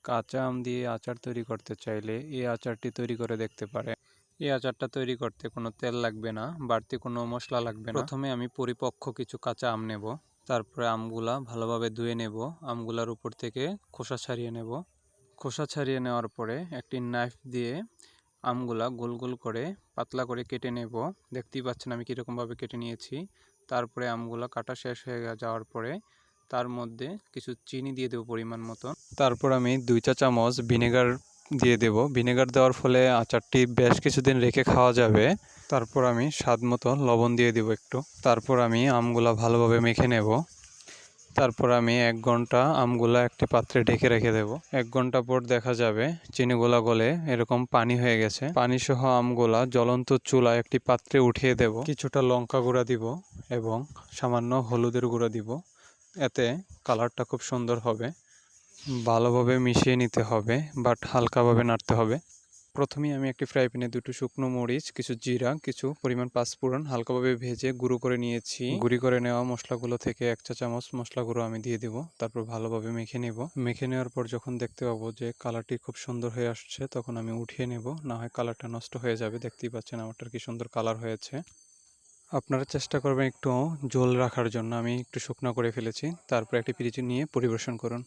কাঁচা আম দিয়ে আচার তৈরি করতে চাইলে এই আচারটি তৈরি করে দেখতে পারে। এই আচারটা তৈরি করতে কোনো তেল লাগবে না, বাড়তি কোনো মশলা লাগবে না। প্রথমে আমি পরিপক্ক কিছু কাঁচা আম নেব, তারপরে আমগুলা ভালোভাবে ধুয়ে নেব। আমগুলার উপর থেকে খোসা ছাড়িয়ে নেব। খোসা ছাড়িয়ে নেওয়ার পরে একটি নাইফ দিয়ে আমগুলা গোল গোল করে পাতলা করে কেটে নেব। দেখতেই পাচ্ছেন আমি কীরকমভাবে কেটে নিয়েছি। তারপরে আমগুলা কাটা শেষ হয়ে যাওয়ার পরে তার মধ্যে কিছু চিনি দিয়ে দেবো পরিমাণ মতো। তারপর আমি 2 চা চামচ ভিনেগার দিয়ে দেব। ভিনেগার দেওয়ার ফলে আচারটি বেশ কিছুদিন রেখে খাওয়া যাবে। তারপর আমি স্বাদ মতো লবণ দিয়ে দেব একটু। তারপর আমি আমগুলা ভালোভাবে মেখে নেব। তারপর আমি 1 ঘন্টা আমগুলা একটি পাত্রে ঢেকে রেখে দেব। 1 ঘন্টা পর দেখা যাবে চিনিগুলা গলে এরকম পানি হয়ে গেছে। পানি সহ আমগুলা জ্বলন্ত চুলায় একটি পাত্রে উঠিয়ে দেব। কিছুটা লঙ্কা গুঁড়া দিব এবং সামান্য হলুদের গুঁড়া দিব। এতে কালারটা খুব সুন্দর হবে। ভালোভাবে মিশিয়ে নিতে হবে, বাট হালকাভাবে নাড়তে হবে। প্রথমেই আমি একটি ফ্রাই প্যানে 2টো শুকনো মরিচ, কিছু জিরা, কিছু পরিমাণ পাঁচফোড়ন হালকাভাবে ভেজে গুঁড়ো করে নিয়েছি। গুঁড়ি করে নেওয়া মশলাগুলো থেকে 1 চা চামচ মশলা গুঁড়ো আমি দিয়ে দেব। তারপর ভালোভাবে মেখে নেব। মেখে নেওয়ার পর যখন দেখতে পাবো যে কালারটি খুব সুন্দর হয়ে আসছে, তখন আমি উঠিয়ে নেব, না হয় কালারটা নষ্ট হয়ে যাবে। দেখতেই পাচ্ছেন আমারটার কি সুন্দর কালার হয়েছে। আপনারা চেষ্টা করবেন একটু ঝোল রাখার জন্য। আমি একটু শুকনো করে ফেলেছি। তারপর একটি পিরিচি নিয়ে পরিবেশন করুন।